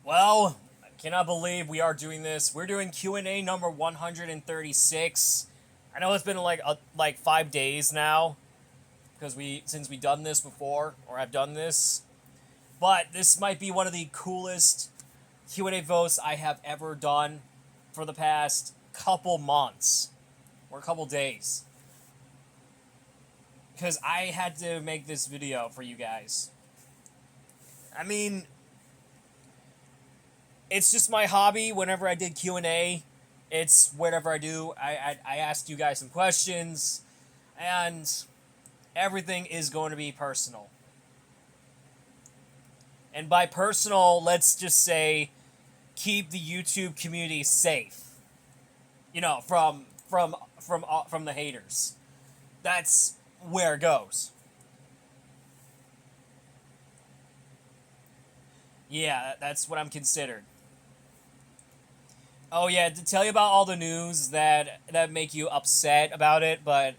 Well, I cannot believe we are doing this. We're doing Q&A number 136. I know it's been like 5 days now because since we done this before or I've done this. But this might be one of the coolest Q&A votes I have ever done for the past couple months or a couple days. Because I had to make this video for you guys. I mean, it's just my hobby. Whenever I did Q&A, it's whatever I do. I asked you guys some questions, and everything is going to be personal. And by personal, let's just say, keep the YouTube community safe. You know, from the haters. That's where it goes. Yeah, that's what I'm considered. Oh yeah, to tell you about all the news that make you upset about it, but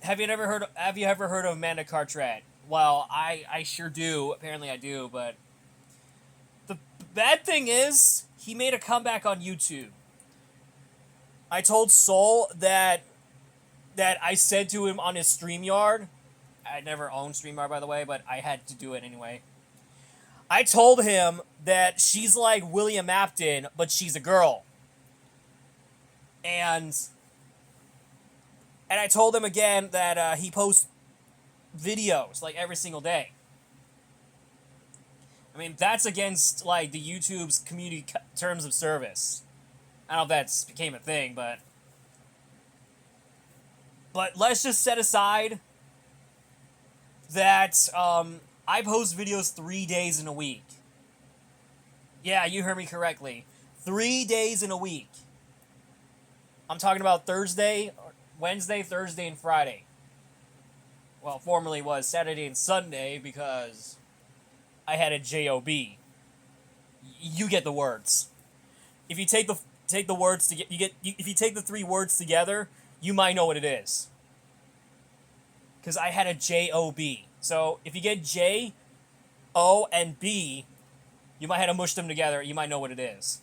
have you ever heard of Amanda Cartwright? Well, I sure do. Apparently I do, but the bad thing is he made a comeback on YouTube. I told Soul that I said to him on his StreamYard. I never owned StreamYard, by the way, but I had to do it anyway. I told him that she's like William Afton, but she's a girl. And I told him again that he posts videos like every single day. I mean, that's against like the YouTube's community terms of service. I don't know if that's became a thing, but let's just set aside that I post videos 3 days in a week. Yeah, you heard me correctly. 3 days in a week. I'm talking about Wednesday, Thursday, and Friday. Well, formerly was Saturday and Sunday because I had a job. You get the words. If you take the words to if you take the three words together, you might know what it is. Because I had a job. So if you get J, O, and B, you might have to mush them together. You might know what it is.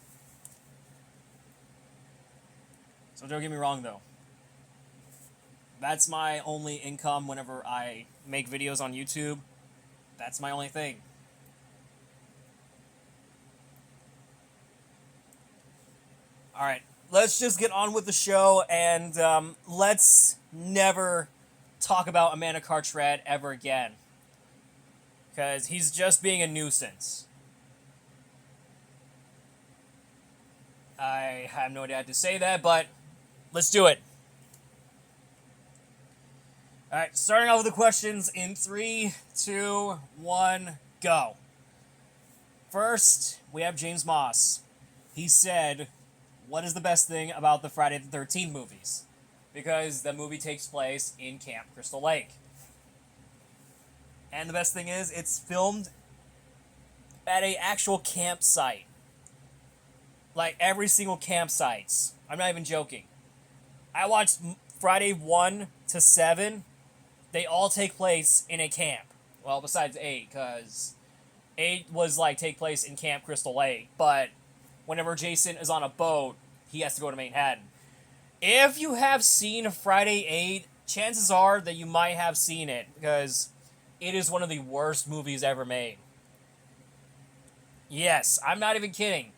So don't get me wrong, though. That's my only income whenever I make videos on YouTube. That's my only thing. Alright, let's just get on with the show, and let's never talk about Amanda Cartwright ever again. Because he's just being a nuisance. I have no idea how to say that, but let's do it. Alright, starting off with the questions in 3, 2, 1, go. First, we have James Moss. He said, what is the best thing about the Friday the 13th movies? Because the movie takes place in Camp Crystal Lake. And the best thing is, it's filmed at an actual campsite. Like, every single campsites. I'm not even joking. I watched Friday 1 to 7. They all take place in a camp. Well, besides 8, because 8 was, like, take place in Camp Crystal Lake. But whenever Jason is on a boat, he has to go to Manhattan. If you have seen Friday 8, chances are that you might have seen it, because it is one of the worst movies ever made. Yes, I'm not even kidding.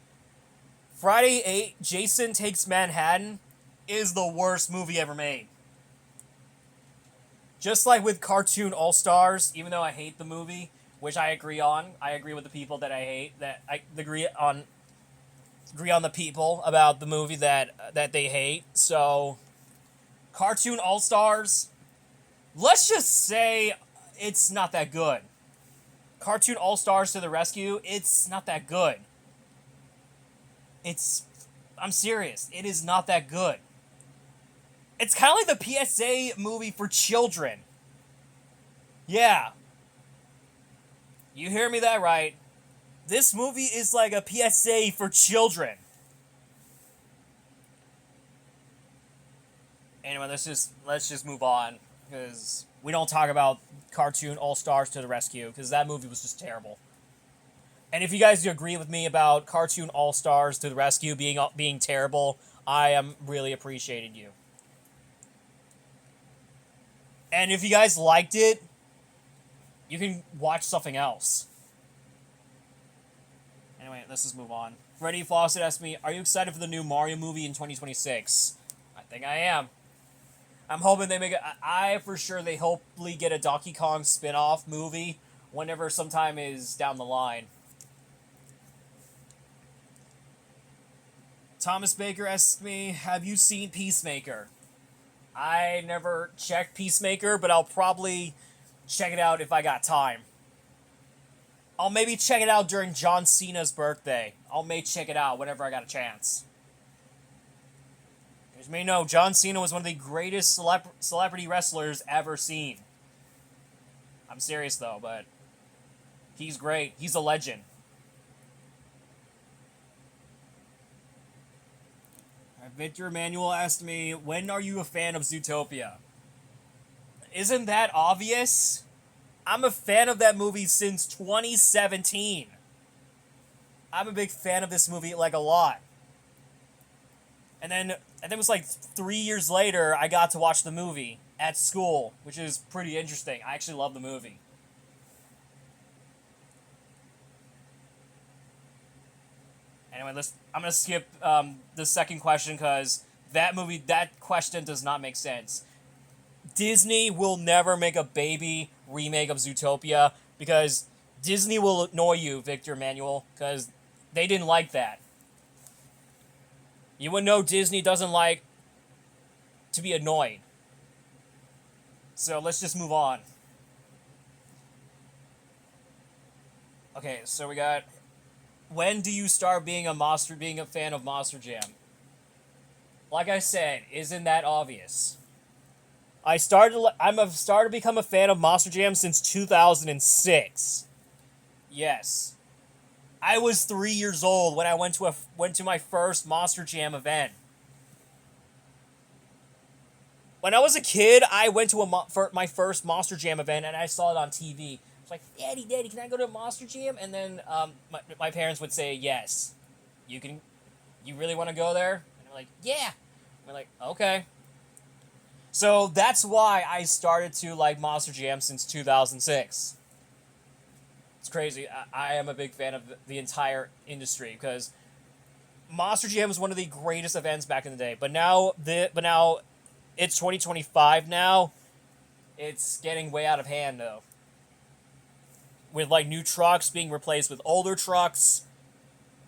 Friday 8, Jason Takes Manhattan is the worst movie ever made. Just like with Cartoon All-Stars, even though I hate the movie, which I agree on. I agree with the people that I hate, that I agree on the people about the movie that they hate. So, Cartoon All-Stars, let's just say it's not that good. Cartoon All-Stars to the Rescue, it's not that good. I'm serious, it is not that good. It's kind of like the PSA movie for children. Yeah. You hear me that right. This movie is like a PSA for children. Anyway, let's just move on, because we don't talk about Cartoon All-Stars to the Rescue, because that movie was just terrible. And if you guys agree with me about Cartoon All-Stars to the Rescue being terrible, I am really appreciating you. And if you guys liked it, you can watch something else. Anyway, let's just move on. Freddie Fawcett asked me, are you excited for the new Mario movie in 2026? I think I am. I'm hoping they make it. I for sure they hopefully get a Donkey Kong spin-off movie whenever sometime is down the line. Thomas Baker asked me, have you seen Peacemaker? I never checked Peacemaker, but I'll probably check it out if I got time. I'll maybe check it out during John Cena's birthday. I'll may check it out whenever I got a chance. As you may know, John Cena was one of the greatest celebrity wrestlers ever seen. I'm serious though, but he's great. He's a legend. Victor Emmanuel asked me, when are you a fan of Zootopia? Isn't that obvious? I'm a fan of that movie since 2017. I'm a big fan of this movie, like, a lot. And then it was like 3 years later, I got to watch the movie at school, which is pretty interesting. I actually love the movie. Anyway, I'm going to skip the second question because that question does not make sense. Disney will never make a baby remake of Zootopia because Disney will annoy you, Victor Emmanuel, because they didn't like that. You would know Disney doesn't like to be annoyed. So let's just move on. Okay, so we got, when do you start being a fan of Monster Jam? Like I said, isn't that obvious? I'm started to become a fan of Monster Jam since 2006. Yes. I was 3 years old when I went to my first Monster Jam event. When I was a kid, I went to my first Monster Jam event and I saw it on TV. It's like, Daddy, can I go to Monster Jam? And then my parents would say, yes. You really want to go there? And I'm like, yeah. And we're like, okay. So that's why I started to like Monster Jam since 2006. It's crazy. I am a big fan of the entire industry because Monster Jam was one of the greatest events back in the day. But now it's 2025 now. It's getting way out of hand though. With like new trucks being replaced with older trucks,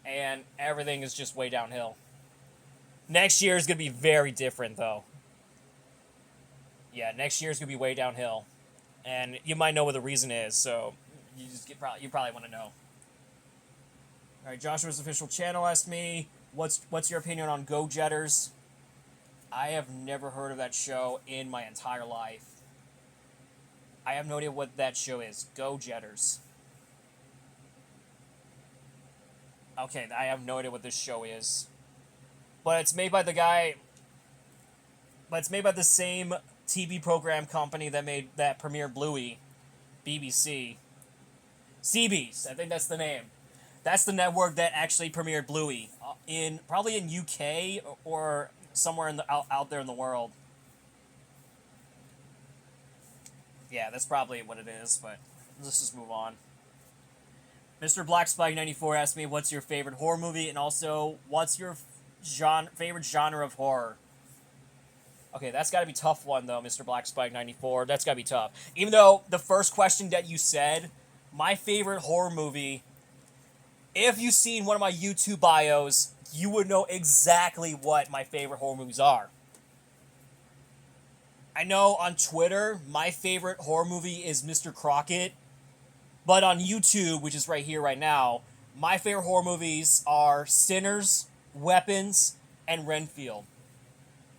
and everything is just way downhill. Next year is going to be very different though. Yeah, next year's gonna be way downhill, and you might know what the reason is. So you probably want to know. All right, Joshua's official channel asked me, "What's your opinion on Go Jetters?" I have never heard of that show in my entire life. I have no idea what that show is. Go Jetters. Okay, I have no idea what this show is, but it's made by the guy. But it's made by the same TV program company that premiered Bluey, BBC. CBeebies, I think that's the name. That's the network that actually premiered Bluey probably in UK or somewhere out there in the world. Yeah, that's probably what it is. But let's just move on. Mr. Black Spike 94 asked me, "What's your favorite horror movie?" and also, "What's your favorite genre of horror?" Okay, that's got to be a tough one, though, Mr. Black Spike 94. That's got to be tough. Even though the first question that you said, my favorite horror movie, if you've seen one of my YouTube bios, you would know exactly what my favorite horror movies are. I know on Twitter, my favorite horror movie is Mr. Crockett. But on YouTube, which is right here, right now, my favorite horror movies are Sinners, Weapons, and Renfield.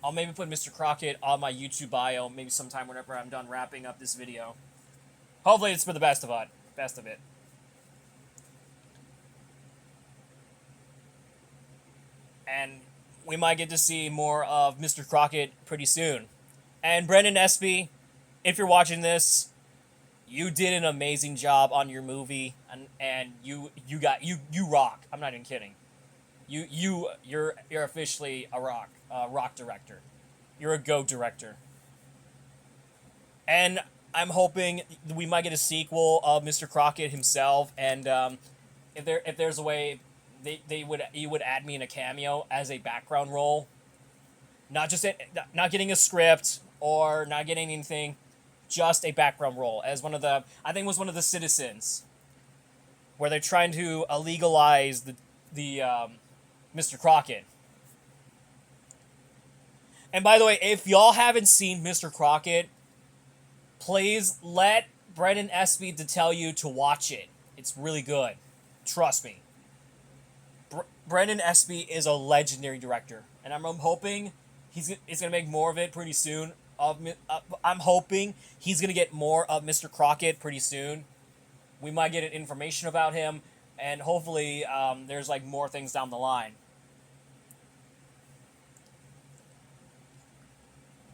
I'll maybe put Mr. Crockett on my YouTube bio, maybe sometime whenever I'm done wrapping up this video. Hopefully it's for the best of it. And we might get to see more of Mr. Crockett pretty soon. And Brendan Espy, if you're watching this, You did an amazing job on your movie, and you rock. I'm not even kidding. You're officially a rock director. You're a go director. And I'm hoping we might get a sequel of Mr. Crockett himself. And if there's a way, you would add me in a cameo as a background role, not getting a script or not getting anything, just a background role as one of the, I think it was one of the citizens, where they're trying to legalize the Mr. Crockett. And by the way, if y'all haven't seen Mr. Crockett, please let Brendan Espy to tell you to watch it. It's really good. Trust me. Brendan Espy is a legendary director, and I'm hoping he's gonna make more of it pretty soon. I'm hoping he's gonna get more of Mr. Crockett pretty soon. We might get information about him, and hopefully there's like more things down the line.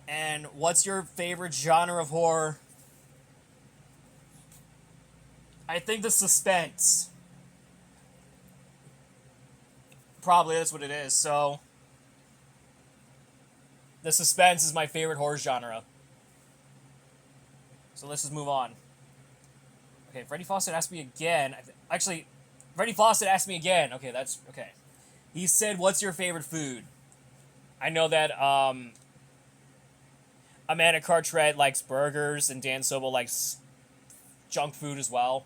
And what's your favorite genre of horror? I think the suspense. Probably that's what it is. So, the suspense is my favorite horror genre. So let's just move on. Okay, Freddie Fawcett asked me again. Actually, Freddie Fawcett asked me again. Okay, that's okay. He said, "What's your favorite food?" I know that Amanda Cartwright likes burgers and Dan Sobel likes junk food as well.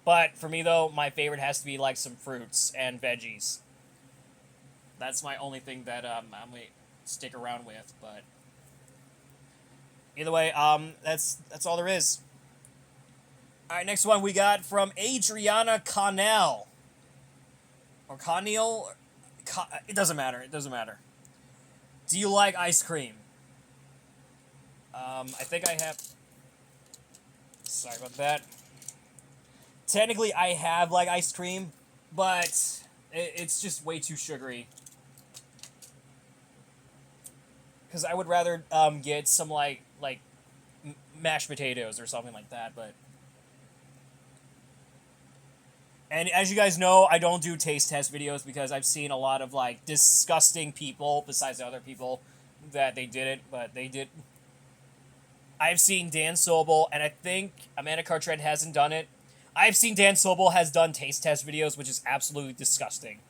But for me though, my favorite has to be like some fruits and veggies. That's my only thing that I'm gonna stick around with. But either way, that's all there is. All right, next one we got from Adriana Connell. Or Connell. It doesn't matter. It doesn't matter. Do you like ice cream? I think I have... Sorry about that. Technically, I have like ice cream, but it's just way too sugary. Because I would rather get some like mashed potatoes or something like that, but... And as you guys know, I don't do taste test videos because I've seen a lot of like disgusting people, besides the other people, that they did it, but they did... I've seen Dan Sobel, and I think Amanda Cartwright hasn't done it. I've seen Dan Sobel has done taste test videos, which is absolutely disgusting.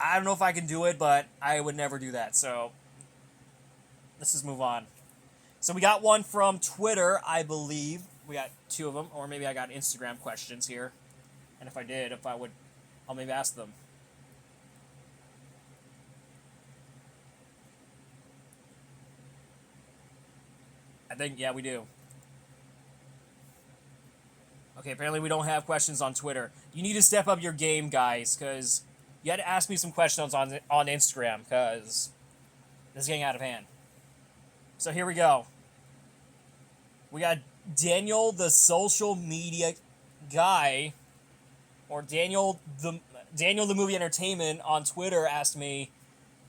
I don't know if I can do it, but I would never do that, so let's just move on. So we got one from Twitter, I believe. We got two of them, or maybe I got Instagram questions here. And if I did, I'll maybe ask them. I think, yeah, we do. Okay, apparently we don't have questions on Twitter. You need to step up your game, guys, because you had to ask me some questions on Instagram, because this is getting out of hand. So here we go. We got Daniel, the social media guy, or Daniel the movie entertainment on Twitter asked me,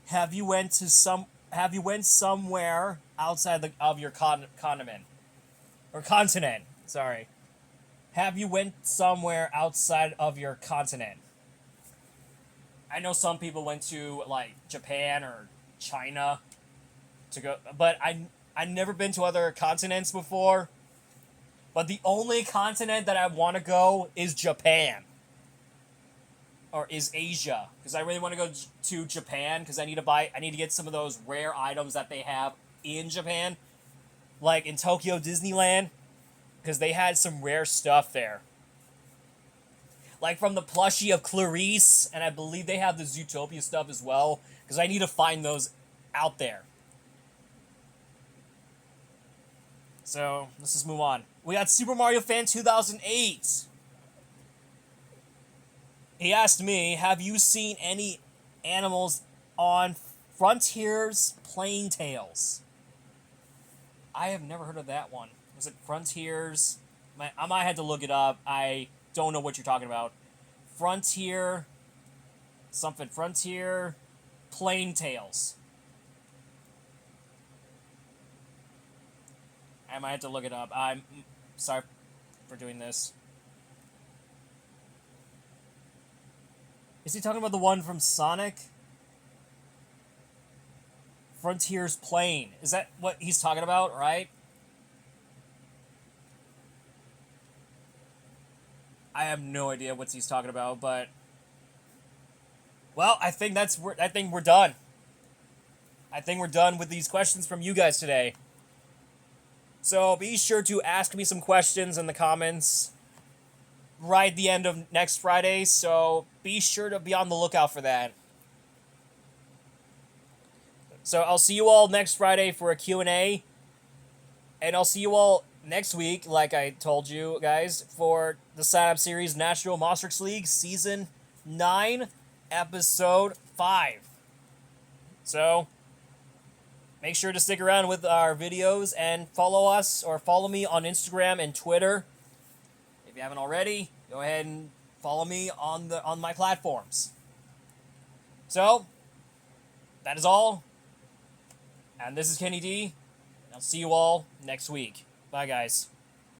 have you went somewhere outside of your continent? Sorry. Have you went somewhere outside of your continent? I know some people went to like Japan or China to go, but I've never been to other continents before. But the only continent that I want to go is Japan. Or is Asia. Because I really want to go to Japan because I need to get some of those rare items that they have in Japan. Like in Tokyo Disneyland. Because they had some rare stuff there. Like from the plushie of Clarice, and I believe they have the Zootopia stuff as well. Because I need to find those out there. So, let's just move on. We got Super Mario Fan 2008. He asked me, have you seen any animals on Frontier's Plain Tales? I have never heard of that one. Was it Frontiers? I might have to look it up. I don't know what you're talking about. Frontier Plain Tales. I might have to look it up. I'm sorry for doing this. Is he talking about the one from Sonic? Frontier's Plane. Is that what he's talking about, right? I have no idea what he's talking about, but... Well, I think we're done. I think we're done with these questions from you guys today. So be sure to ask me some questions in the comments right at the end of next Friday, so be sure to be on the lookout for that. So I'll see you all next Friday for a Q&A, and I'll see you all next week, like I told you guys, for the sign-up series National Monstrix League Season 9, Episode 5. So make sure to stick around with our videos and follow us, or follow me on Instagram and Twitter. If you haven't already, go ahead and follow me on my platforms. So, that is all. And this is Kenny D. I'll see you all next week. Bye, guys.